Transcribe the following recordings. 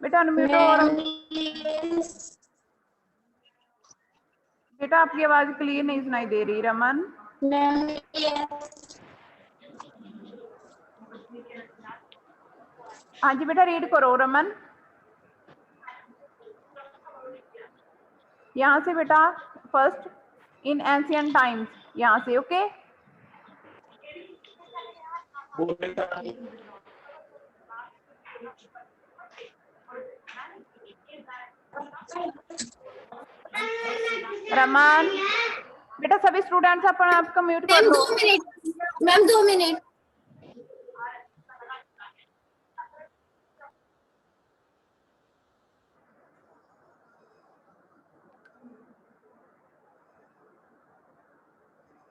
बेटा अनम्यूट हो रहा। बेटा आपकी आवाज क्लियर नहीं सुनाई दे रही रमन। हाँ जी बेटा रीड करो रमन, यहाँ से बेटा फर्स्ट इन एंशियंट टाइम्स, यहाँ से ओके। रमन बेटा सभी स्टूडेंट्स अपना आपका म्यूट कर लो। 2 मिनट मैम, 2 मिनट।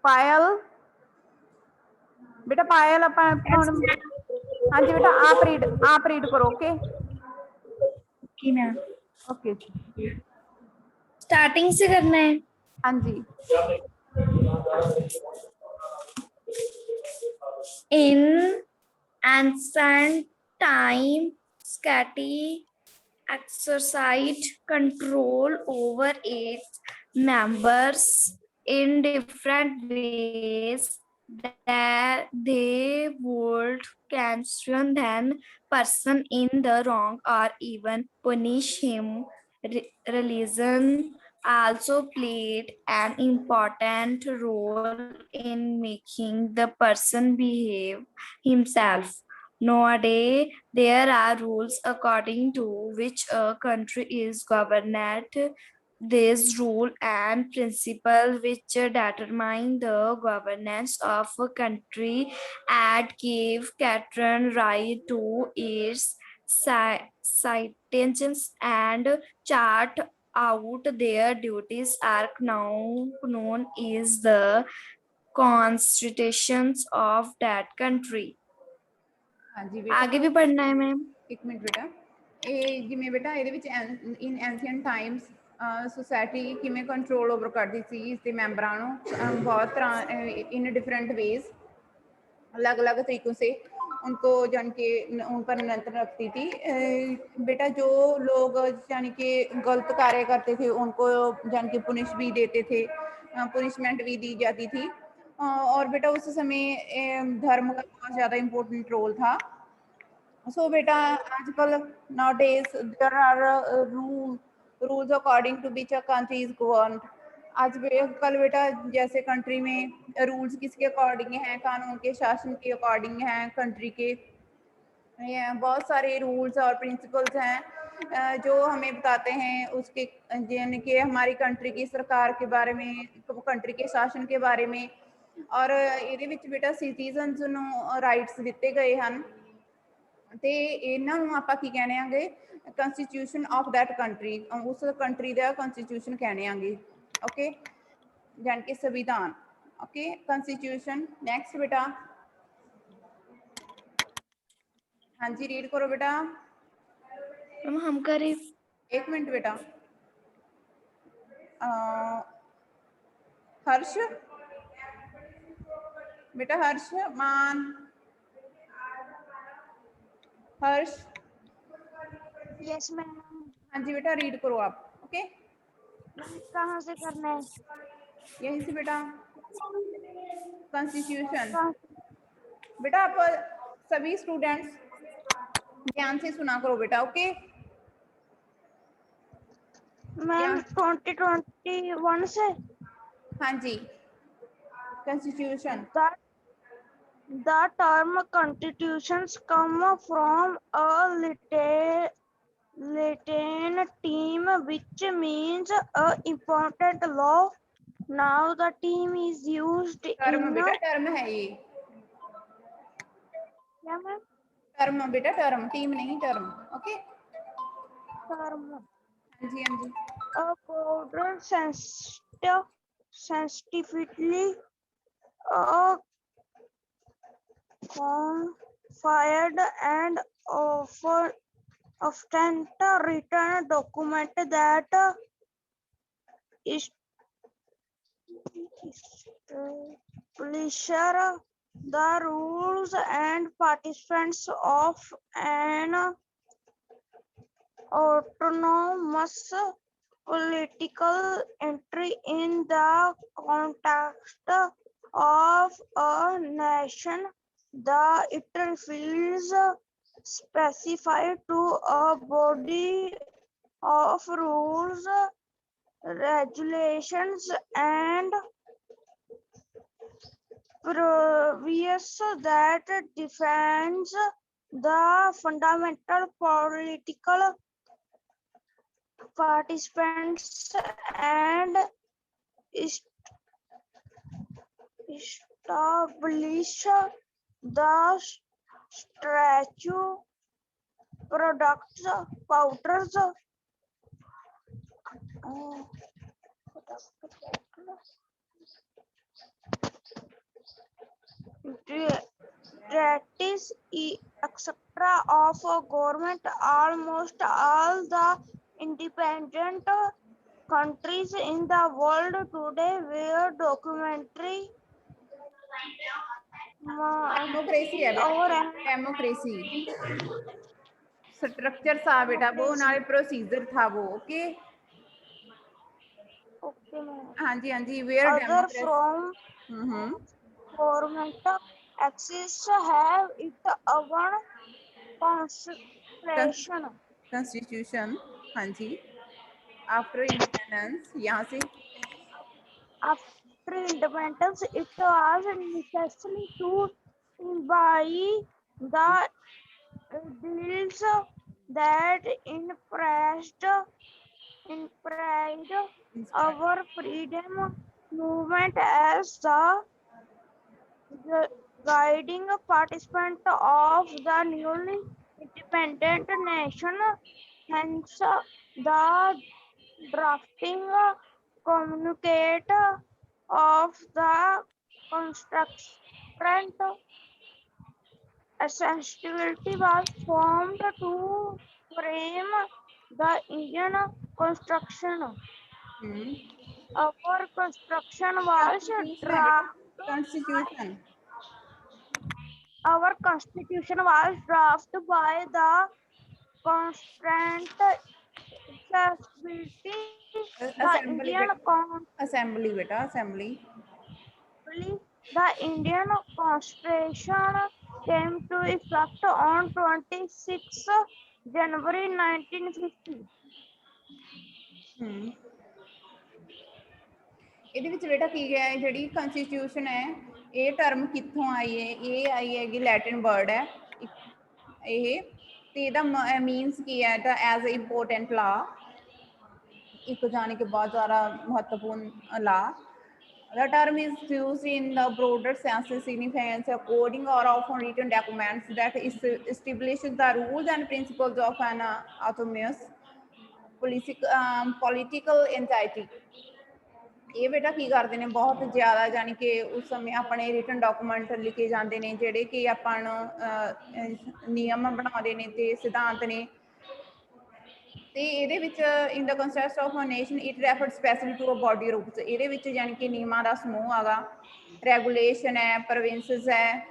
पायल बेटा, पायल अपना हाँ जी बेटा आप रीड करो ओके। ओके स्टार्टिंग से करना है। हाँ जी। In ancient time, Skadi exercised control over its members in different ways that they would cancel then person in the wrong or even punish him. Religion also played an important role in making the person behave himself. Nowadays, there are rules according to which a country is governed. These rules and principles which determine the governance of a country and give Catron right to its citizens and chart out their duties are now known as the constitutions of that country. हाँ जी बेटा आगे भी पढ़ना है ma'am. एक minute बेटा, ਇਹ ਜਿਵੇਂ ਬੇਟਾ ਇਹਦੇ ਵਿੱਚ ਇਨ ਐਂਸ਼ੀਅੰਟ ਟਾਈਮਸ सोसाइटी किमें कंट्रोल ओवर करती थी इसके मैंबरों ਨੂੰ बहुत तरह इन डिफरेंट वेज अलग अलग तरीकों से उनको जान के उन पर नियंत्रण रखती थी। बेटा जो लोग यानी कि गलत कार्य करते थे उनको जान के पुनिश भी देते थे, पुनिशमेंट भी दी जाती थी। और बेटा उस समय धर्म का बहुत ज़्यादा इम्पोर्टेंट रोल था। सो बेटा आजकल nowadays there are rules according to which a country is governed. आज कल बेटा जैसे कंट्री में रूल्स किसके अकॉर्डिंग हैं, कानून के शासन के अकॉर्डिंग हैं कंट्री के। बहुत सारे रूल्स और प्रिंसिपल्स हैं जो हमें बताते हैं उसके यानी कि हमारी कंट्री की सरकार के बारे में, कंट्री के शासन के बारे में। और ਇਹਦੇ ਵਿੱਚ बेटा सिटीजनस ਨੂੰ ਰਾਈਟਸ ਦਿੱਤੇ ਗਏ ਹਨ ਤੇ ਇਹਨਾਂ ਨੂੰ ਆਪਾਂ ਕੀ ਕਹਿੰਦੇ ਆਂਗੇ, ਕਨਸਟੀਟਿਊਸ਼ਨ ਆਫ ਦੈਟ ਕੰਟਰੀ, ਉਸ ਕੰਟਰੀ ਦਾ ਕਨਸਟੀਟਿਊਸ਼ਨ ਕਹਿੰਦੇ ਆਂਗੇ ओके, यानी कि संविधान। Okay constitution. नेक्स्ट बेटा हाँ जी रीड करो बेटा। हम करें। एक मिनट बेटा हर्ष बेटा, हर्ष मान, हर्ष। Yes ma'am. हाँ जी बेटा रीड करो आप। ओके कहाँ से करना है? यहीं से बेटा, कॉन्स्टिट्यूशन। बेटा आप सभी स्टूडेंट्स ध्यान से सुना करो बेटा। ओके मैम 2021 से। हाँ जी constitution. The term constitutions come from a Latin term which means a important law. Now the term is used term in बेटा, टर्म है ये क्या मैम? टर्म बेटा, टर्म, टीम नहीं टर्म। ओके term हाँ जी हाँ जी। a border sensitively fired and often written document that establish the rules and participants of an autonomous political entry in the context of a nation. It refers specified to a body of rules, regulations, and previous that defines the fundamental political participants and est- establish the statute, products, powders, practice, etc. of a government. Almost all the independent countries in the world today were documentary democracy है बेटा, और democracy structure था बेटा वो, नाले procedure था वो। Okay हाँ जी हाँ जी, वेयर other डेमोक्रेसी। from government exists have its own constitution. Constitution, हाँ जी। आफ्टर इंडिपेंडेंस, यहाँ से After independence, it was necessary to imbibe the ideals that impressed our freedom movement as the guiding participant of the newly independent nation. Hence, the drafting communicate of the constituent essentiality was formed to frame the Indian constitution. Our constitution was constitution our constitution was drafted by the constituent accessibility the Indian assembly बेटा, assembly The Indian Constitution came to effect on 26 January 1950. ਇਹਦੇ ਵਿੱਚ ਬੇਟਾ ਕੀ ਗਿਆ ਹੈ, ਜਿਹੜੀ constitution ਹੈ ਇਹ term ਕਿੱਥੋਂ ਆਈ ਹੈ? ਇਹ ਆਈ ਹੈਗੀ ਲੈਟਿਨ ਵਰਡ ਹੈ ਇਹ, ਤੇ ਇਹਦਾ ਮੀਨਸ ਕੀ ਹੈ? ਤਾਂ ਐਜ਼ ਅ ਇੰਪੋਰਟੈਂਟ ਲਾ, ਇੱਕ ਜਾਣੀ ਕਿ ਬਹੁਤ ਜ਼ਿਆਦਾ ਮਹੱਤਵਪੂਰਨ ਲਾ। The term is used in the broader sense, signifies a coding or often written documents that establishes the rules and principles of an autonomous political entity. ਇਹ ਬੇਟਾ ਕੀ ਕਰਦੇ ਨੇ, ਬਹੁਤ ਜ਼ਿਆਦਾ ਜਾਨੀ ਕਿ ਉਸ ਸਮੇਂ ਆਪਣੇ ਰਿਟਨ ਡਾਕੂਮੈਂਟ ਲਿਖੇ ਜਾਂਦੇ ਨੇ ਜਿਹੜੇ ਕਿ ਆਪਾਂ ਨੂੰ ਨਿਯਮ ਬਣਾਉਂਦੇ ਨੇ ਤੇ ਸਿਧਾਂਤ ਨੇ। ਤੇ ਇਹਦੇ ਵਿੱਚ in the concept of a nation it refer specific to a body rules, ਇਹਦੇ ਵਿੱਚ ਜਾਨੀ ਕਿ ਨਿਯਮਾਂ ਦਾ ਸਮੂਹ ਆਗਾ, ਰੈਗੂਲੇਸ਼ਨ ਹੈ, ਪ੍ਰੋਵਿੰਸਸ ਹੈ,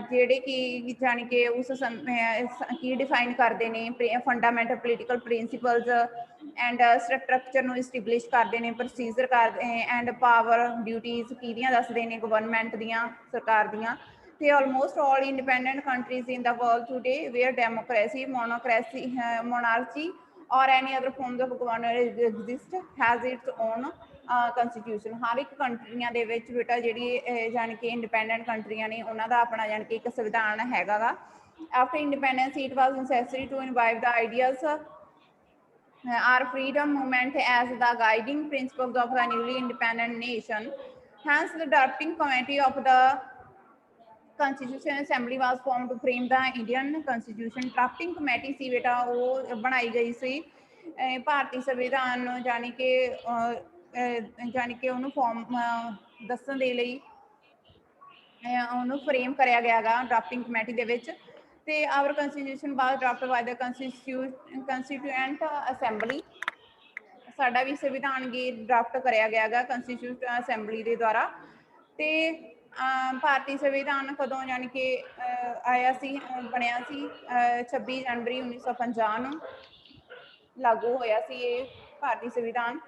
ਜਿਹੜੇ ਕਿ ਜਾਨੀ ਕਿ ਉਸ ਸਮੇਂ ਕੀ ਡਿਫਾਈਨ ਕਰਦੇ ਨੇ fundamental political principals and structure ਨੂੰ ਇਸਟੈਬਲਿਸ਼ ਕਰਦੇ ਨੇ, ਪ੍ਰੋਸੀਜਰ ਕਰਦੇ ਐਂਡ ਪਾਵਰ ਡਿਊਟੀਜ਼ ਕਿਹਦੀਆਂ ਦੱਸਦੇ ਨੇ ਗਵਰਨਮੈਂਟ ਦੀਆਂ, ਸਰਕਾਰ ਦੀਆਂ। ਤੇ almost all independent countries in the world today where democracy, monarchy or any other forms of governance exist has its own constitution. ਹਰ ਇੱਕ ਕੰਟਰੀਆਂ ਦੇ ਵਿੱਚ ਬੇਟਾ ਜਿਹੜੀ ਜਾਣੀ ਕਿ ਇੰਡੀਪੈਂਡੈਂਟ ਕੰਟਰੀਆਂ ਨੇ ਉਹਨਾਂ ਦਾ ਆਪਣਾ ਜਾਣੀ ਕਿ ਇੱਕ ਸੰਵਿਧਾਨ ਹੈਗਾ ਗਾ। After independence it was necessary to involve the ideas our freedom movement as the guiding principles of the newly independent nation. Hence, the drafting committee of the Constitution Assembly was formed to frame the Indian Constitution. Drafting committee ਸੀ ਬੇਟਾ ਉਹ ਬਣਾਈ ਗਈ ਸੀ ਭਾਰਤੀ ਸੰਵਿਧਾਨ ਨੂੰ ਜਾਣੀ ਕਿ ਉਹਨੂੰ farm ਦੱਸਣ ਦੇ ਲਈ ਉਹਨੂੰ ਫਰੇਮ ਕਰਿਆ ਗਿਆ ਗਾ ਡਰਾਫਟਿੰਗ ਕਮੇਟੀ ਦੇ ਵਿੱਚ। ਤੇ ਆਵਰ ਕੰਸਟੀਟਿਊਸ਼ਨ ਵਾਸ ਡਰਾਫਟਡ ਬਾਈ ਦ ਕੰਸਟੀਟਿਊਐਂਟ ਅਸੈਂਬਲੀ, ਸਾਡਾ ਵੀ ਸੰਵਿਧਾਨ ਗੀ ਡਰਾਫਟ ਕਰਿਆ ਗਿਆ ਗਾ ਕੰਸਟੀਟਿਊਸ਼ਨ ਅਸੈਂਬਲੀ ਦੇ ਦੁਆਰਾ। ਤੇ ਭਾਰਤੀ ਸੰਵਿਧਾਨ ਕਦੋਂ ਜਾਣੀ ਕਿ ਆਇਆ ਸੀ, ਬਣਿਆ ਸੀ 26 ਜਨਵਰੀ 1950 ਨੂੰ। ਲਾਗੂ ਹੋਇਆ ਸੀ ਇਹ ਭਾਰਤੀ ਸੰਵਿਧਾਨ।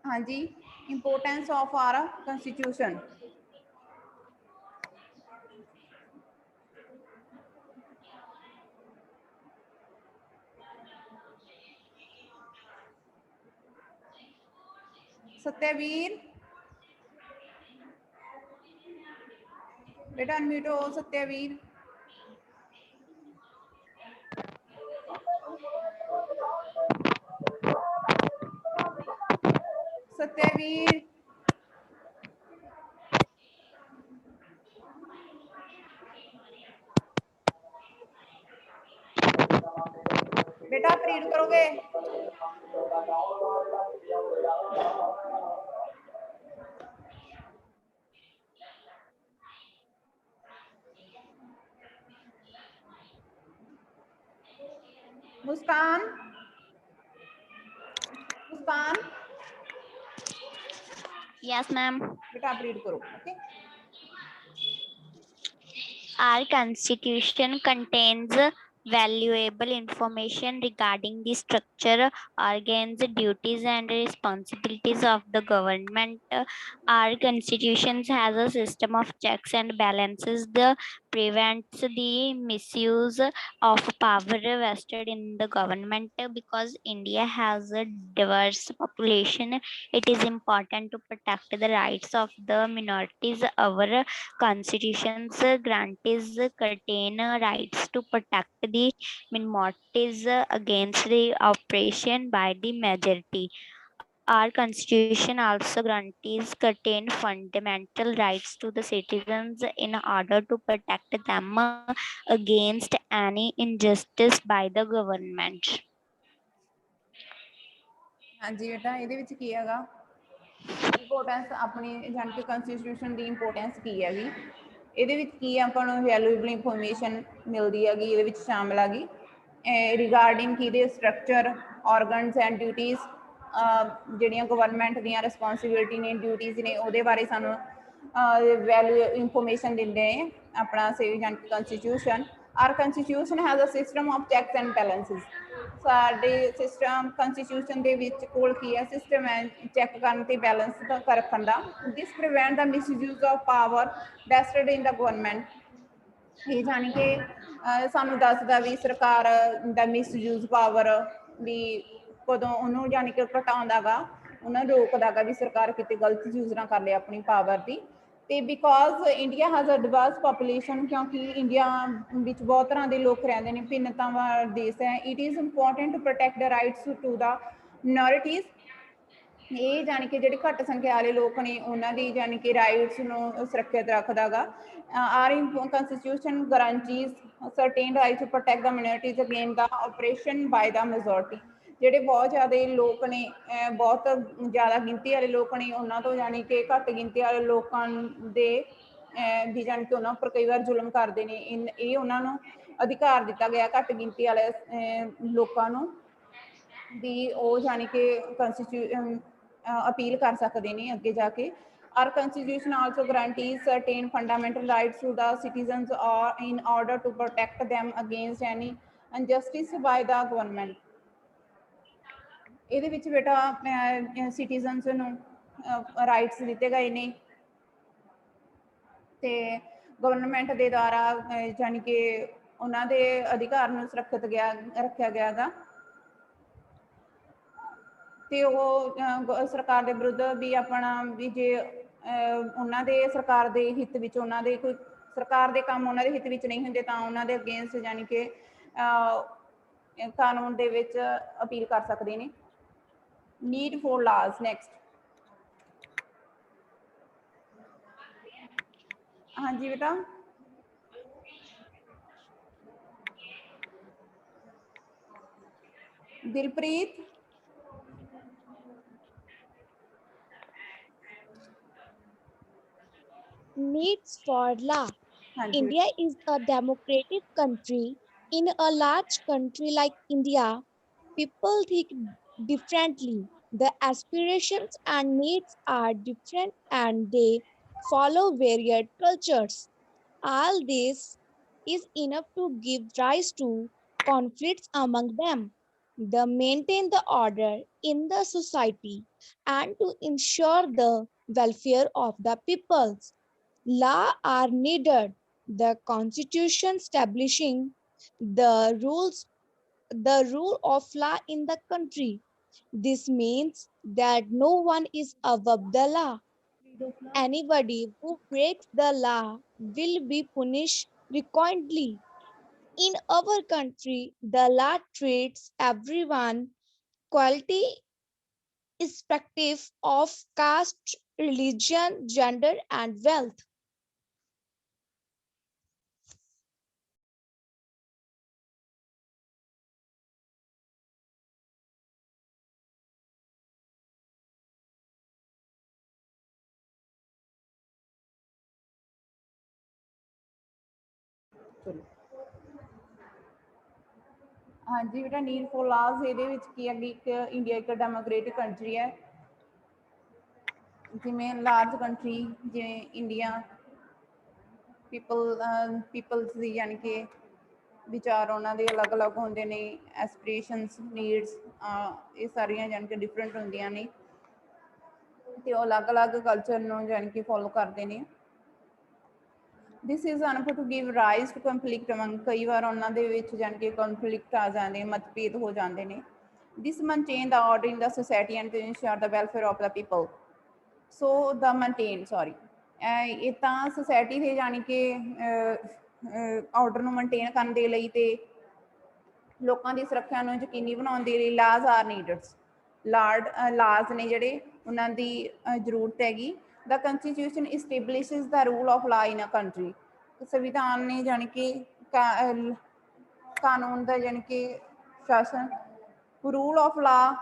ਹਾਂਜੀ, ਇੰਪੋਰਟੈਂਸ ਆਫ ਆਰ ਕੰਸਟੀਟਿਊਸ਼ਨ। सत्यवीर बेटा अनम्यूट हो सत्यवीर। सत्यवीर बेटा आप रीड करोगे? मुस्कान, मुस्कान Yes, ma'am. बेटा आप रीड करो। Okay, Our constitution contains valuable information regarding the structure, organs, duties, and responsibilities of the government. Our constitution has a system of checks and balances that prevents the misuse of power vested in the government. Because India has a diverse population, it is important to protect the rights of the minorities. Our constitutions grantees contain rights to protect the minorities against the oppression by the majority. Our constitution also guarantees contain fundamental rights to the citizens in order to protect them against any injustice by the government. ਹਾਂਜੀ बेटा ਇਹਦੇ ਵਿੱਚ ਕੀ ਹੈਗਾ importance ਆਪਣੀ ਜਾਣ ਕੇ constitution ਦੀ importance ਕੀ ਹੈਗੀ ਇਹਦੇ ਵਿੱਚ ਕੀ ਆਪਾਂ ਨੂੰ ਵੈਲਿਊਏਬਲ ਇਨਫੋਰਮੇਸ਼ਨ ਮਿਲਦੀ ਹੈਗੀ ਇਹਦੇ ਵਿੱਚ ਸ਼ਾਮਲ ਹੈਗੀ ਰਿਗਾਰਡਿੰਗ ਕਿਹਦੇ ਸਟਰਕਚਰ ਆਰਗਨਸ ਐਂਡ ਡਿਊਟੀਜ਼ ਜਿਹੜੀਆਂ ਗਵਰਨਮੈਂਟ ਦੀਆਂ ਰਿਸਪੌਂਸਿਬਿਲਿਟੀ ਨੇ ਡਿਊਟੀਜ਼ ਨੇ ਉਹਦੇ ਬਾਰੇ ਸਾਨੂੰ ਵੈਲਿਊ ਇਨਫੋਰਮੇਸ਼ਨ ਦਿੰਦੇ ਨੇ ਆਪਣਾ ਜਾਣ ਕੇ constitution. Our constitution has a system of checks and balances. ਸਾਡੇ ਸਿਸਟਮ ਕਨਸਟੀਟਿਊਸ਼ਨ ਦੇ ਵਿੱਚ ਕੋਲ ਕੀ ਹੈ ਸਿਸਟਮ ਹੈ ਚੈੱਕ ਕਰਨ ਤੇ ਬੈਲੈਂਸ ਰੱਖਣ ਦਾ। This prevent the misuse of power vested in the government. ਇਹ ਜਾਣੀ ਕਿ ਸਾਨੂੰ ਦੱਸਦਾ ਵੀ ਸਰਕਾਰ ਦਾ ਮਿਸਯੂਜ਼ ਪਾਵਰ ਵੀ ਕਦੋਂ ਉਹਨੂੰ ਜਾਣੀ ਕਿ ਘਟਾਉਂਦਾ ਗਾ ਉਹਨਾਂ ਰੋਕਦਾ ਗਾ ਵੀ ਸਰਕਾਰ ਕਿਤੇ ਗਲਤ ਯੂਜ਼ ਨਾ ਕਰ ਲੇ ਆਪਣੀ ਪਾਵਰ ਦੀ। ਤੇ because India has a diverse population ਕਿਉਂਕਿ ਇੰਡੀਆ ਵਿੱਚ ਬਹੁਤ ਤਰ੍ਹਾਂ ਦੇ ਲੋਕ ਰਹਿੰਦੇ ਨੇ ਭਿੰਨਤਾਵਾਂ ਦੇਸ਼ ਹੈ। It is important to protect the rights to the minorities. ਇਹ ਜਾਣੀ ਕਿ ਜਿਹੜੇ ਘੱਟ ਸੰਖਿਆ ਵਾਲੇ ਲੋਕ ਨੇ ਉਹਨਾਂ ਦੀ ਜਾਣੀ ਕਿ ਰਾਈਟਸ ਨੂੰ ਸੁਰੱਖਿਅਤ ਰੱਖਦਾ ਗਾ। Our constitution guarantees certain right to protect the minorities again the operation by the majority. ਜਿਹੜੇ ਬਹੁਤ ਜ਼ਿਆਦਾ ਲੋਕ ਨੇ ਬਹੁਤ ਜ਼ਿਆਦਾ ਗਿਣਤੀ ਵਾਲੇ ਲੋਕ ਨੇ ਉਹਨਾਂ ਤੋਂ ਜਾਣੀ ਕਿ ਘੱਟ ਗਿਣਤੀ ਵਾਲੇ ਲੋਕਾਂ ਦੇ ਵੀ ਜਾਣੀ ਕਿ ਉਹਨਾਂ ਉੱਪਰ ਕਈ ਵਾਰ ਜ਼ੁਲਮ ਕਰਦੇ ਨੇ। ਇਹ ਉਹਨਾਂ ਨੂੰ ਅਧਿਕਾਰ ਦਿੱਤਾ ਗਿਆ ਘੱਟ ਗਿਣਤੀ ਵਾਲੇ ਲੋਕਾਂ ਨੂੰ ਵੀ ਉਹ ਜਾਣੀ ਕਿ ਕਨਸਟੀਟਿਊਸ਼ਨ ਅਪੀਲ ਕਰ ਸਕਦੇ ਨੇ ਅੱਗੇ ਜਾ ਕੇ। Our constitution also guarantees certain fundamental rights to the citizens or in order to protect them against any injustice by the government। ਇਹਦੇ ਵਿੱਚ ਬੇਟਾ ਸਿਟੀਜ਼ਨਸ ਨੂੰ ਰਾਈਟਸ ਦਿੱਤੇ ਗਏ ਨੇ ਤੇ ਗਵਰਨਮੈਂਟ ਦੇ ਦੁਆਰਾ ਜਾਣੀ ਕਿ ਉਹਨਾਂ ਦੇ ਅਧਿਕਾਰ ਨੂੰ ਸੁਰੱਖਿਅਤ ਰੱਖਿਆ ਗਿਆ ਗਾ ਤੇ ਉਹ ਸਰਕਾਰ ਦੇ ਵਿਰੁੱਧ ਵੀ ਆਪਣਾ ਵੀ ਜੇ ਉਹਨਾਂ ਦੇ ਸਰਕਾਰ ਦੇ ਹਿੱਤ ਵਿੱਚ ਉਹਨਾਂ ਦੇ ਕੋਈ ਸਰਕਾਰ ਦੇ ਕੰਮ ਉਹਨਾਂ ਦੇ ਹਿੱਤ ਵਿੱਚ ਨਹੀਂ ਹੁੰਦੇ ਤਾਂ ਉਹਨਾਂ ਦੇ ਅਗੇਂਸਟ ਜਾਣੀ ਕਿ ਕਾਨੂੰਨ ਦੇ ਵਿੱਚ ਅਪੀਲ ਕਰ ਸਕਦੇ ਨੇ। Need for laws next. ਹਾਂਜੀ ਬੇਟਾ Dilpreet. Needs for law. India is a democratic country. In a large country like India, people think differently. The aspirations and needs are different and they follow varied cultures. All this is enough to give rise to conflicts among them, they maintain the order in the society, and to ensure the welfare of the peoples. Law are needed. The constitution establishing the rule of law in the country. This means that no one is above the law. Anybody who breaks the law will be punished accordingly. In our country, the law treats everyone equality irrespective of caste, religion, gender, and wealth. ਹਾਂਜੀ ਬੇਟਾ, need for ਲਾਜ਼ ਇਹਦੇ ਵਿੱਚ ਕੀ ਹੈ ਕਿ ਇੱਕ India ਇੱਕ democratic country ਹੈ। ਜਿਵੇਂ ਲਾਰਜ ਕੰਟਰੀ ਜਿਵੇਂ ਇੰਡੀਆ ਪੀਪਲਸ ਦੀ ਯਾਨੀ ਕਿ ਵਿਚਾਰ ਉਹਨਾਂ ਦੇ ਅਲੱਗ ਅਲੱਗ ਹੁੰਦੇ ਨੇ, ਐਸਪੀਰੇਸ਼ਨਸ ਨੀਡਸ ਇਹ ਸਾਰੀਆਂ ਯਾਨੀ ਕਿ ਡਿਫਰੈਂਟ ਹੁੰਦੀਆਂ ਨੇ ਅਤੇ ਉਹ ਅਲੱਗ ਅਲੱਗ ਕਲਚਰ ਨੂੰ ਯਾਨੀ ਕਿ ਫੋਲੋ ਕਰਦੇ ਨੇ। This is unfit to give rise to conflict among, ਕਈ ਵਾਰ ਉਹਨਾਂ ਦੇ ਵਿੱਚ ਜਾਣੀ ਕਿ ਕੰਫਲਿਕਟ ਆ ਜਾਂਦੇ, ਮਤਭੇਦ ਹੋ ਜਾਂਦੇ ਨੇ। This maintain the order in the society and to ensure the welfare of the people. So the maintain ਇਹ ਤਾਂ ਸੋਸਾਇਟੀ ਦੇ ਜਾਣੀ ਕਿ ਆਰਡਰ ਨੂੰ ਮੇਨਟੇਨ ਕਰਨ ਦੇ ਲਈ ਅਤੇ ਲੋਕਾਂ ਦੀ ਸੁਰੱਖਿਆ ਨੂੰ ਯਕੀਨੀ ਬਣਾਉਣ ਦੇ ਲਈ ਲਾਜ਼ ਆਰ ਨੀਡਡ। ਲਾਜ਼ ਨੇ ਜਿਹੜੇ ਉਹਨਾਂ ਦੀ ਜ਼ਰੂਰਤ ਹੈਗੀ। ਦਾ ਕੰਸਟੀਟਿਊਸ਼ਨ ਇਸਟੈਬਲਿਸ਼ਿਜ਼ ਦਾ rule of law in a country, ਸੰਵਿਧਾਨ ਨੇ ਜਾਣੀ ਕਿ ਕਾਨੂੰਨ ਦਾ ਜਾਣੀ ਕਿ ਸ਼ਾਸਨ ਰੂਲ ਆਫ ਲਾ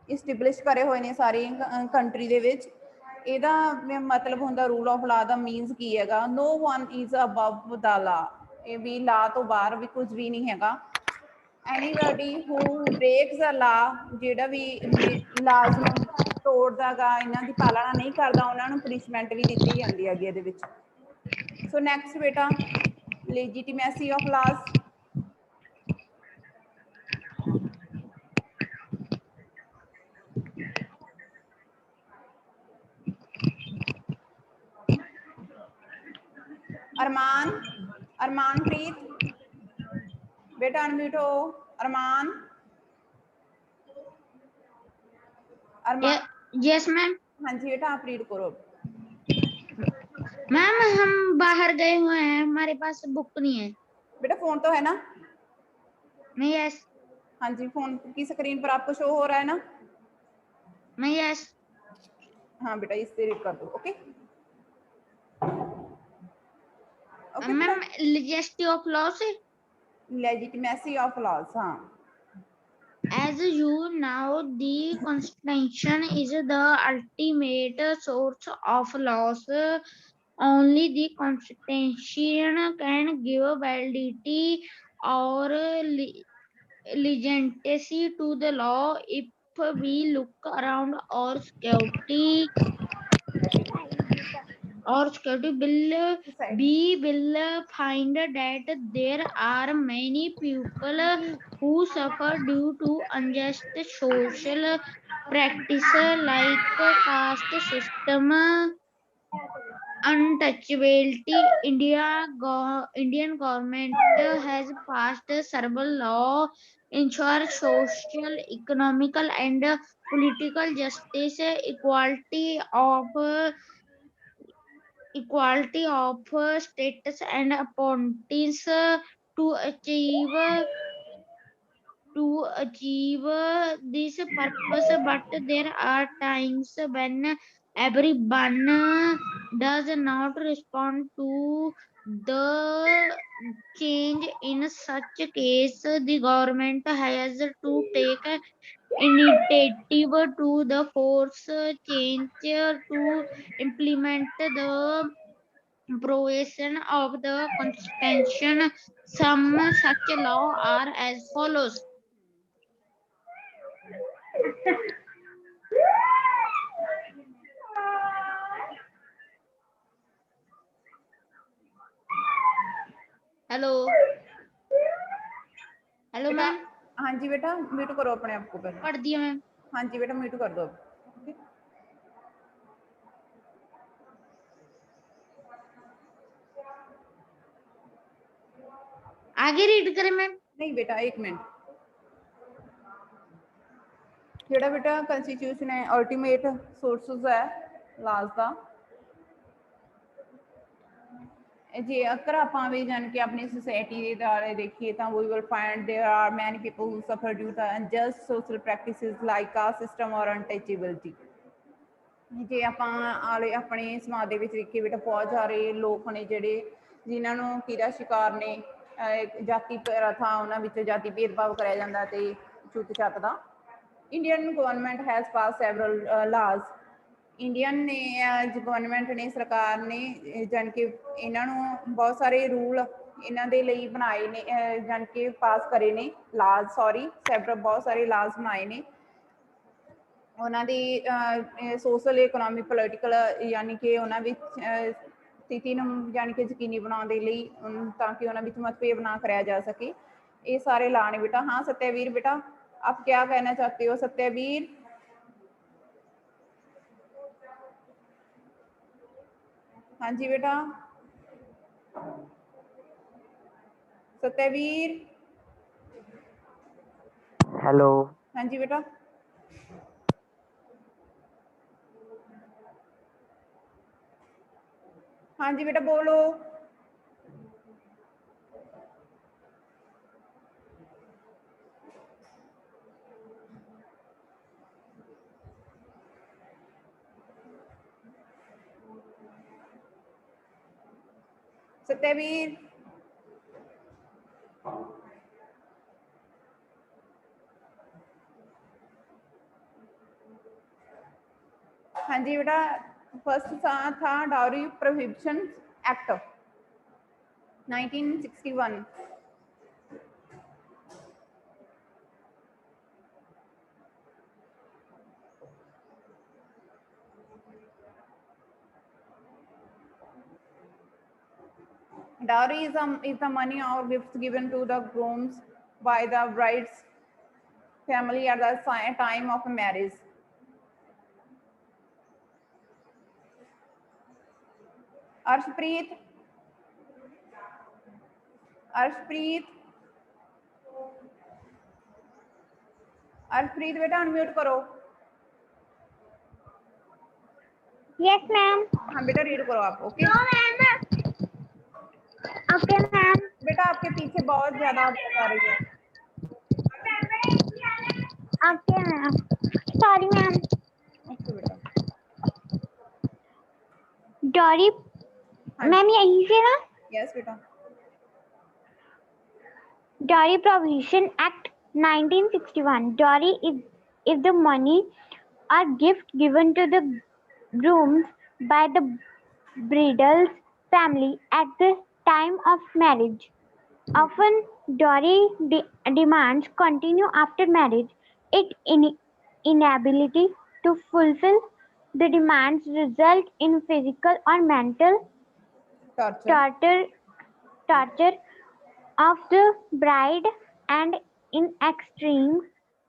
ਇਸਟੈਬਲਿਸ਼ ਕਰੇ ਹੋਏ ਨੇ ਸਾਰੀ ਕੰਟਰੀ ਦੇ ਵਿੱਚ। ਇਹਦਾ ਮਤਲਬ ਹੁੰਦਾ rule of law the means ਕੀ ਹੈਗਾ, ਨੋ ਵਨ ਇਜ਼ ਅਬਵ ਦਾ ਲਾ, ਇਹ ਵੀ ਲਾ ਤੋਂ ਬਾਹਰ ਵੀ ਕੁਝ ਵੀ ਨਹੀਂ ਹੈਗਾ। ਐਨੀਬਡੀ ਹੂ ਬ੍ਰੇਕਸ ਦਾ ਲਾ, ਜਿਹੜਾ ਵੀ ਲਾਜ਼ ਨੂੰ ਤੋੜਦਾ ਗਾ, ਇਹਨਾਂ ਦੀ ਪਾਲਣਾ ਨਹੀਂ ਕਰਦਾ, ਉਹਨਾਂ ਨੂੰ ਪਨਿਸ਼ਮੈਂਟ ਵੀ ਦਿੱਤੀ ਜਾਂਦੀ ਹੈਗੀ ਇਹਦੇ ਵਿੱਚ। ਸੋ ਨੈਕਸਟ ਬੇਟਾ, ਲੈਜੀਟੀਮੇਸੀ ਆਫ ਲਾਜ਼। अरमानप्रीत बेटा अनम्यूट हो। अरमान यस मैम। हाँ जी बेटा, आप रीड करो। मैम हम बाहर गए हुए हैं, हमारे पास बुक नहीं है। बेटा फोन तो है ना? नहीं। यस। हाँ जी, फोन की स्क्रीन पर आपको शो हो रहा है ना? नहीं। यस। हाँ बेटा, इससे रीड कर दो। Okay ma'am legislative of law से लेजिटिमेसी ऑफ लॉज। हाँ, as you know, the constitution is the ultimate source of laws. Only the constitution can give validity or legitimacy to the law. If we look around our security bill, we will find that there are many people who suffer due to unjust social practice like caste system, untouchability. Indian government has passed several law ensure social, economical, and political justice, equality of status and opportunities to achieve this purpose. But there are times when everyone does not respond to the change. In such case, the government has to take initiative to the force change to implement the provision of the constitution. Some such law are as follows. Hello. Hello बेटा, ma'am. हाँ जी बेटा mute करो अपने आप को पहले। पढ़ दिया मैम। हाँ जी बेटा म्यूट कर दो। Okay? आगे रीड करें मैम। नहीं बेटा एक मिनट। ਜਿਹੜਾ बेटा कॉन्स्टिट्यूशन है अल्टीमेट सोर्सेस है लाज का। जे अगर ਆਪਾਂ ਵੀ ਜਾਣ ਕੇ ਆਪਣੀ सोसाइटी ਦੇ ਦਾਇਰੇ ਦੇਖੀਏ ਤਾਂ we will find there are many people who suffer due to unjust social practices like caste system or untouchability। ਜੇ ਆਪਾਂ ਆਲੇ ਆਪਣੇ ਸਮਾਜ ਦੇ ਵਿੱਚ ਦੇਖੀਏ ਬੇਟਾ ਬਹੁਤ ਸਾਰੇ ਲੋਕ ਨੇ ਜਿਹੜੇ ਜਿਨ੍ਹਾਂ ਨੂੰ ਕਿਹਦਾ ਸ਼ਿਕਾਰ ਨੇ ਜਾਤੀ ਪ੍ਰਥਾ ਉਹਨਾਂ ਵਿੱਚ ਜਾਤੀ ਭੇਦਭਾਵ ਕਰਿਆ ਜਾਂਦਾ ਤੇ ਛੂਤ ਛੱਤ ਦਾ। Indian government has passed several laws। Indian ਨੇ ਗਵਰਨਮੈਂਟ ਨੇ ਸਰਕਾਰ ਨੇ ਜਾਣ ਕੇ ਇਹਨਾਂ ਨੂੰ ਬਹੁਤ ਸਾਰੇ ਰੂਲ ਇਹਨਾਂ ਦੇ ਲਈ ਬਣਾਏ ਨੇ ਜਾਣ ਕੇ ਪਾਸ ਕਰੇ ਨੇ ਲਾਜ਼ ਸੌਰੀ ਸੈਵਰਲ ਬਹੁਤ ਸਾਰੇ ਲਾਜ਼ ਬਣਾਏ ਨੇ ਉਹਨਾਂ ਦੀ ਸੋਸ਼ਲ ਇਕਨੋਮਿਕ ਪੋਲੀਟੀਕਲ ਯਾਨੀ ਕਿ ਉਹਨਾਂ ਵਿੱਚ ਸਥਿਤੀ ਨੂੰ ਜਾਣੀ ਕਿ ਯਕੀਨੀ ਬਣਾਉਣ ਦੇ ਲਈ ਤਾਂ ਕਿ ਉਹਨਾਂ ਵਿੱਚ ਮਤਭੇਦ ਨਾ ਕਰਿਆ ਜਾ ਸਕੇ ਇਹ ਸਾਰੇ ਲਾ ਨੇ बेटा। हाँ सत्यवीर बेटा आप क्या कहना चाहते हो सत्यवीर? हाँ जी बेटा सत्यवीर। हेलो। हाँ जी बेटा हाँ जी बेटा बोलो। सत्यवीर हाँ जी बेटा फर्स्ट था dowry prohibition act 1961। Dowry is the money or gifts given to the grooms by the bride's family at the time of marriage। Arshpreet Arshpreet Arshpreet बेटा अनम्यूट करो। Yes, ma'am. हाँ बेटा रीड करो आप। Okay No, ma'am. Okay, ma'am. बेटा आपके पीछे बहुत ज्यादा आवाज आ रही है। Okay, ma'am. Sorry, ma'am. Okay बेटा Dowry, हाँ ma'am, यहीं से ना? यस बेटा Dowry Prohibition Act 1961. Dowry is the money or gift given to the grooms by the bride's family at the time of marriage. Often, dowry demands continue after marriage. Its inability to fulfill the demands result in physical or mental torture of the bride and in extreme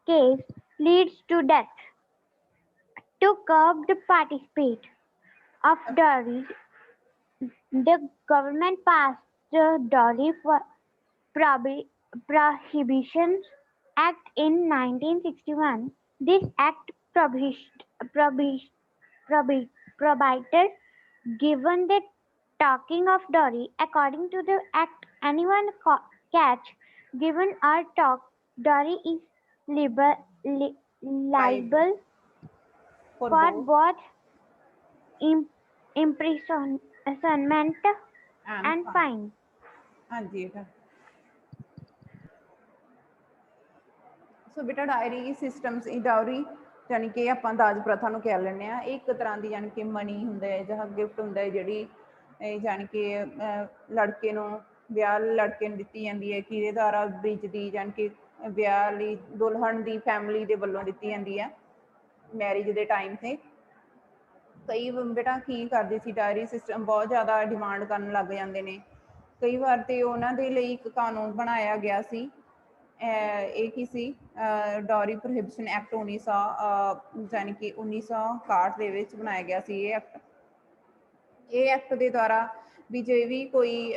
case leads to death. To curb the participate of dowry, the government passed the Dowry Prohibition Act in 1961. This act prohibited given the taking of dowry. According to the act, anyone catch, given or took dowry is liable for both imprisonment and fine. हाँ जी बेटा ਸੋ ਬੇਟਾ diary systems ਡਾਉਰੀ ਯਾਨੀ ਕਿ ਆਪਾਂ ਦਾਜ ਪ੍ਰਥਾ ਨੂੰ ਕਹਿ ਲੈਂਦੇ ਆ ਇੱਕ ਤਰ੍ਹਾਂ ਦੀ ਯਾਨੀ ਕਿ ਮਨੀ ਹੁੰਦਾ ਹੈ ਜਾਂ ਗਿਫਟ ਹੁੰਦਾ ਹੈ ਜਿਹੜੀ ਯਾਨੀ ਕਿ ਲੜਕੇ ਨੂੰ ਵਿਆਹ ਲੜਕੇ ਨੂੰ ਦਿੱਤੀ ਜਾਂਦੀ ਹੈ ਕਿਹਦੇ ਦੁਆਰਾ ਬ੍ਰਿਜ ਦੀ ਯਾਨੀ ਕਿ ਵਿਆਹ ਲਈ ਦੁਲਹਨ ਦੀ ਫੈਮਿਲੀ ਦੇ ਵੱਲੋਂ ਦਿੱਤੀ ਜਾਂਦੀ ਹੈ ਮੈਰਿਜ ਦੇ ਟਾਈਮ ਤੇ ਕਈ ਬੇਟਾ ਕੀ ਕਰਦੇ ਸੀ ਡਾਇਰੀ ਸਿਸਟਮ ਬਹੁਤ ਜ਼ਿਆਦਾ ਡਿਮਾਂਡ ਕਰਨ ਲੱਗ ਜਾਂਦੇ ਨੇ ਕਈ ਵਾਰ ਤੇ ਉਹਨਾਂ ਦੇ ਲਈ ਇੱਕ ਕਾਨੂੰਨ ਬਣਾਇਆ ਗਿਆ ਸੀ ਇਹ ਕੀ ਸੀ ਡੋਰੀ ਪ੍ਰੋਹਿਬਿਸ਼ਨ ਐਕਟ 1900 ਯਾਨੀ ਕਿ 1961 ਦੇ ਵਿੱਚ ਬਣਾਇਆ ਗਿਆ ਸੀ ਇਹ ਐਕਟ। ਇਹ ਐਕਟ ਦੇ ਦੁਆਰਾ ਵੀ ਜੇ ਵੀ ਕੋਈ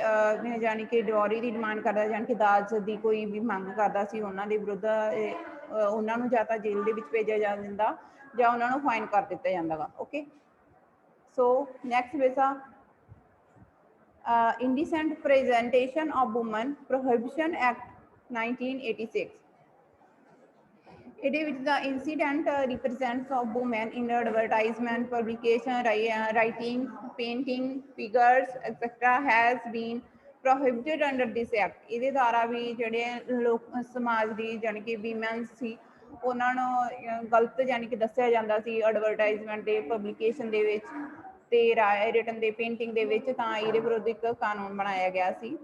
ਯਾਨੀ ਕਿ ਡੋਰੀ ਦੀ ਡਿਮਾਂਡ ਕਰਦਾ ਯਾਨੀ ਕਿ ਦਾਜ ਦੀ ਕੋਈ ਵੀ ਮੰਗ ਕਰਦਾ ਸੀ ਉਹਨਾਂ ਦੇ ਵਿਰੁੱਧ ਉਹਨਾਂ ਨੂੰ ਜਾਂ ਤਾਂ ਜੇਲ੍ਹ ਦੇ ਵਿੱਚ ਭੇਜਿਆ ਜਾ ਦਿੰਦਾ ਜਾਂ ਉਹਨਾਂ ਨੂੰ ਫਾਈਨ ਕਰ ਦਿੱਤਾ ਜਾਂਦਾ ਵਾ। ਓਕੇ, ਸੋ ਨੈਕਸਟ ਵੇਸਾ indecent presentation of women prohibition act 1986। ਇਹਦੇ ਵਿੱਚ the incident represents of women in advertisement, publication, writing, painting, figures, etc. has been prohibited under this act। ਇਹਦੇ ਦੁਆਰਾ ਵੀ ਜਿਹੜੇ ਲੋਕ ਸਮਾਜ ਦੀ ਜਾਣੀ ਕਿ ਵੀਮੈਨ ਸੀ ਉਹਨਾਂ ਨੂੰ ਗਲਤ ਜਾਣੀ ਕਿ ਦੱਸਿਆ ਜਾਂਦਾ ਸੀ ਐਡਵਰਟਾਈਜ਼ਮੈਂਟ ਦੇ, ਪਬਲੀਕੇਸ਼ਨ ਦੇ ਵਿੱਚ ਤੇ ਰਿਟਨ ਦੇ, ਪੇਂਟਿੰਗ ਦੇ ਵਿੱਚ, ਤਾਂ ਇਹਦੇ ਵਿਰੁੱਧ ਇੱਕ ਕਾਨੂੰਨ ਬਣਾਇਆ ਗਿਆ ਸੀ।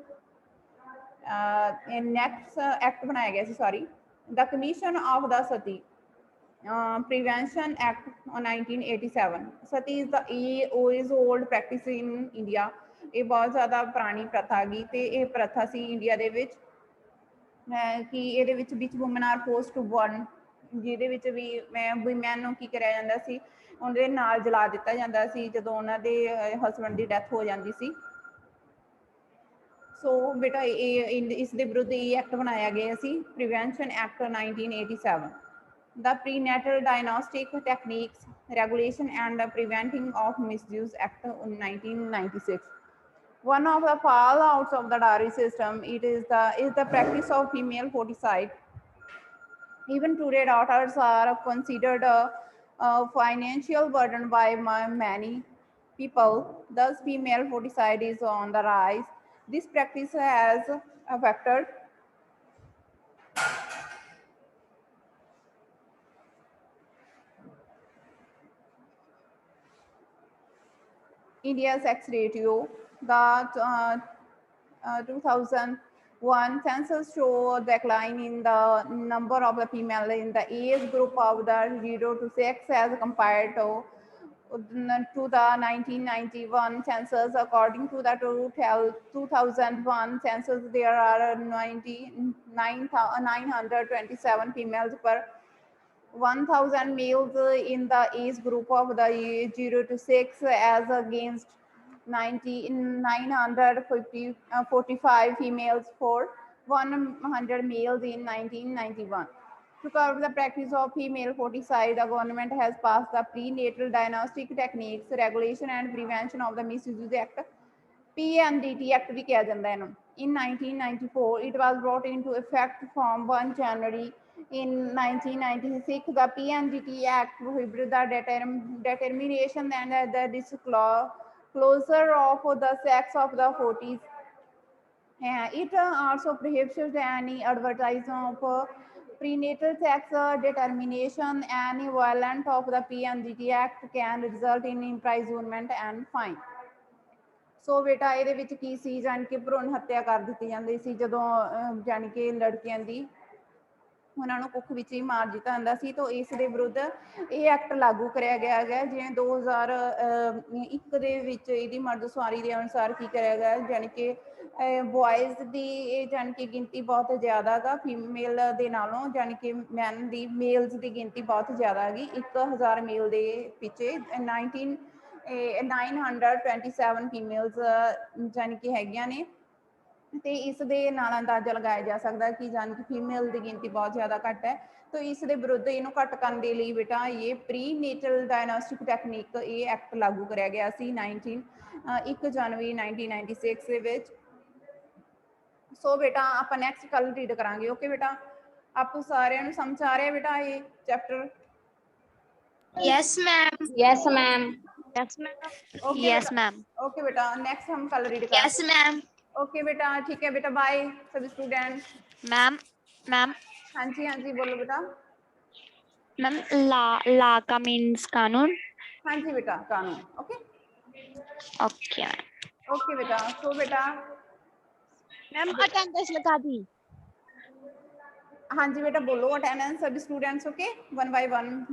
ਨੈਕਸਟ ਐਕਟ ਬਣਾਇਆ ਗਿਆ ਸੀ sorry the Commission of the Sati Prevention Act 1987। Sati is the old practice in India। ਇਹ ਬਹੁਤ ਜ਼ਿਆਦਾ ਪੁਰਾਣੀ ਪ੍ਰਥਾ ਹੈਗੀ ਤੇ ਇਹ ਪ੍ਰਥਾ ਸੀ ਇੰਡੀਆ ਦੇ ਵਿੱਚ ਕਿ ਇਹਦੇ ਵਿੱਚ woman are forced to burn, ਜਿਹਦੇ ਵਿੱਚ ਵੀ ਵੂਮੈਨ ਨੂੰ ਕੀ ਕਰਿਆ ਜਾਂਦਾ ਸੀ, ਉਹਦੇ ਨਾਲ ਜਲਾ ਦਿੱਤਾ ਜਾਂਦਾ ਸੀ ਜਦੋਂ ਉਹਨਾਂ ਦੇ ਹਸਬੈਂਡ ਦੀ ਡੈਥ ਹੋ ਜਾਂਦੀ ਸੀ। ਸੋ ਬੇਟਾ ਇਸ ਦੇ ਵਿਰੁੱਧ ਇਹ ਐਕਟ ਬਣਾਇਆ ਗਿਆ ਸੀ, prevention act 1987। The Prenatal Diagnostic Techniques Regulation and Preventing of Misuse Act 1996। One of the fallouts of the dowry system is the practice of female foeticide। Even today, daughters are considered a financial burden by many people. Thus, female foeticide is on the rise। This practice has affected India's sex ratio। The 2001 census show a decline in the number of the female in the age group of the 0 to 6 as compared to the 1991 census। According to the 2001 census, there are 927 females per 1,000 males in the age group of the 0 to 6 as against 945 females for 100 males in 1991। To curb the practice of female foeticide, the government has passed the Prenatal Diagnostic Techniques Regulation and Prevention of the Misuse Act, PNDT Act भी किया जाता है। In 1994, it was brought into effect from 1 January। In 1996, the PNDT Act prohibited the determination and the disclosure of the sex of the foetus। It also prohibits any advertisement of prenatal sex determination। Any violation of the PNDT Act can result in imprisonment and fine। ਸੋ ਬੇਟਾ ਇਹਦੇ ਵਿੱਚ ਕੀ ਸੀ, ਜਾਣੀ ਕਿ ਭਰੂਣ ਹੱਤਿਆ ਕਰ ਦਿੱਤੀ ਜਾਂਦੀ ਸੀ ਜਦੋਂ ਜਾਣੀ ਕਿ ਲੜਕੀਆਂ ਦੀ ਉਹਨਾਂ ਨੂੰ ਕੁੱਖ ਵਿੱਚ ਹੀ ਮਾਰ ਦਿੱਤਾ ਜਾਂਦਾ ਸੀ। ਤਾਂ ਇਸ ਦੇ ਵਿਰੁੱਧ ਇਹ ਐਕਟ ਲਾਗੂ ਕਰਿਆ ਗਿਆ ਹੈ। ਜਿਵੇਂ 2001 ਦੇ ਵਿੱਚ ਇਹਦੀ ਮਰਦਸੁਮਾਰੀ ਦੇ ਅਨੁਸਾਰ ਕੀ ਕਰਿਆ ਗਿਆ, ਜਾਣੀ ਕਿ ਬॉयਜ਼ ਦੀ ਇਹ ਜਾਣੀ ਕਿ ਗਿਣਤੀ ਬਹੁਤ ਜ਼ਿਆਦਾ ਹੈਗਾ ਫੀਮੇਲ ਦੇ ਨਾਲੋਂ, ਜਾਣੀ ਕਿ ਮੈਨ ਦੀ ਮੇਲਸ ਦੀ ਗਿਣਤੀ ਬਹੁਤ ਜ਼ਿਆਦਾ ਹੈਗੀ। 1000 ਮੇਲ ਦੇ ਪਿੱਛੇ 927 ਫੀਮੇਲਸ ਜਾਣੀ ਕਿ ਹੈਗੀਆਂ ਨੇ। ਤੇ ਇਸ ਦੇ ਨਾਲ ਅੰਦਾਜ਼ਾ ਲਗਾਇਆ ਜਾ ਸਕਦਾ ਕਿ ਜਾਣੀ ਕਿ ਫੀਮੇਲ ਦੀ ਗਿਣਤੀ ਬਹੁਤ ਜ਼ਿਆਦਾ ਘੱਟ ਹੈ। ਤਾਂ ਇਸ ਦੇ ਵਿਰੁੱਧ ਇਹਨੂੰ ਘੱਟ ਕਰਨ ਦੇ ਲਈ ਬੇਟਾ ਇਹ ਪ੍ਰੀਨੇਟਲ ਡਾਇਗਨੋਸਟਿਕ ਟੈਕਨੀਕ ਇਹ ਐਕਟ ਲਾਗੂ ਕਰਿਆ ਗਿਆ ਸੀ 1 ਜਨਵਰੀ 1996 ਦੇ ਵਿੱਚ। ਸੋ ਬੇਟਾ ਆਪਾਂ ਨੈਕਸਟ ਕੱਲ ਰੀਡ ਕਰਾਂਗੇ। ਓਕੇ ਬੇਟਾ, ਆਪ ਸਾਰਿਆਂ ਨੂੰ ਸਮਝ ਆ ਰਿਹਾ ਬੇਟਾ ਇਹ chapter? Yes, ma'am. Yes, ma'am. Yes, ma'am. Yes, ma'am. Okay बेटा, नेक्स्ट हम कल रीड करेंगे। Yes, ma'am. ओके बेटा, ठीक है बेटा, बाय सभी स्टूडेंट। Ma'am, हाँ जी बोलो बेटा। ma'am, la का means कानून। हाँ जी बेटा, कानून। Okay Okay, ma'am. ओके बेटा। सो बेटा मैम अटेंडेंस लगा दी। हाँ जी बेटा बोलो अटेंडेंस सभी students. Okay, 1 by 1।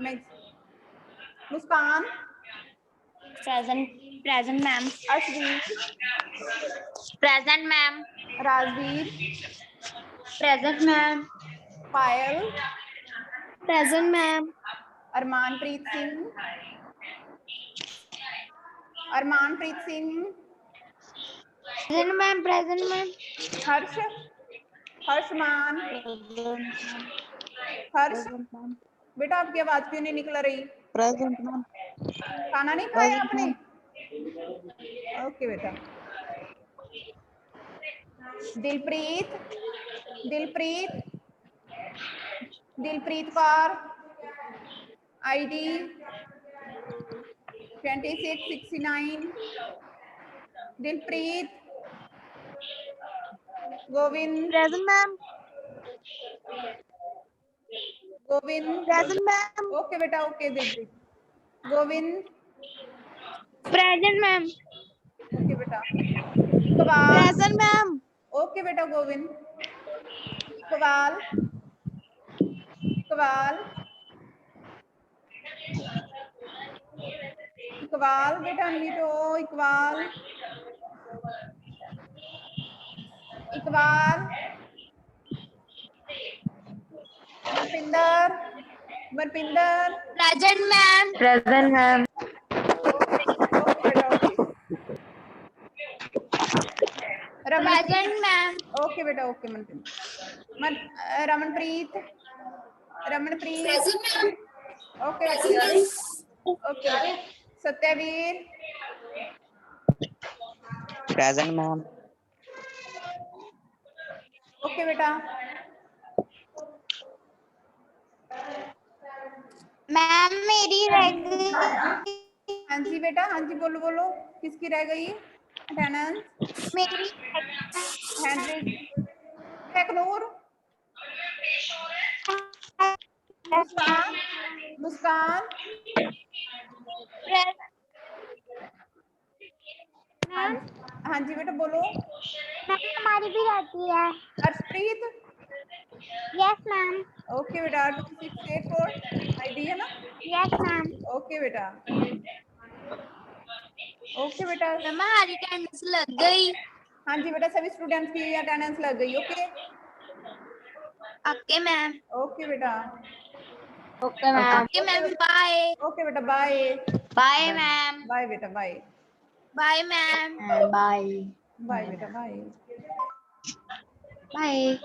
Muskan, Present, ma'am. Ashveer, Present, ma'am. Rajveer, Present, ma'am. Payal, Present, ma'am. Armanpreet Singh, Armanpreet Singh, Present, ma'am. Present, ma'am. Harsh, Harshman, Harsh, बेटा आपकी आवाज क्यों नहीं निकल रही? Present ma'am. खाना नहीं खाया आपने? ओके बेटा। Dilpreet, Dilpreet, Dilpreet Kaur, ID 2669, Dilpreet, Govind, present ma'am. Govind, present ma'am. Okay बेटा, okay Dilpreet, Govind, Present, ma'am. Okay बेटा, इकबाल, प्रेजेंट मैम। ओके बेटा गोविंद, इकबाल, इकबाल, इकबाल बेटा अनम्यूट हो, Iqbal, Iqbal, Manpinder, Manpinder, Present, ma'am. Present, ma'am. Okay बेटा, okay, Ramanpreet, Present, ma'am. Okay बेटा, okay Manpinder, Ramanpreet, Ramanpreet, Present, ma'am. Okay बेटा, okay, Satveer, present ma'am. Okay बेटा, ma'am मेरी रह गई। हाँ जी बेटा, हाँ जी बोलो बोलो, किसकी रह गई अटेंडेंस? मेरी हेनरी, टेकनूर, मुस्कान, मुस्कान, हाँ हाँ जी बेटा बोलो, मैम हमारी भी रहती है। Harshpreet, yes ma'am. ओके बेटा, 2684 आईडी है ना? Yes ma'am. ओके बेटा, ओके बेटा, हमारी अटेंडेंस लग गई। हाँ जी बेटा, सभी स्टूडेंट्स की अटेंडेंस लग गई। Okay, okay ma'am. ओके बेटा, okay ma'am. Okay ma'am, bye. Okay बेटा, बाय, बाय मैम। बाय बेटा, bye, bye ma'am. Bye bye बेटा, बाय। बाय।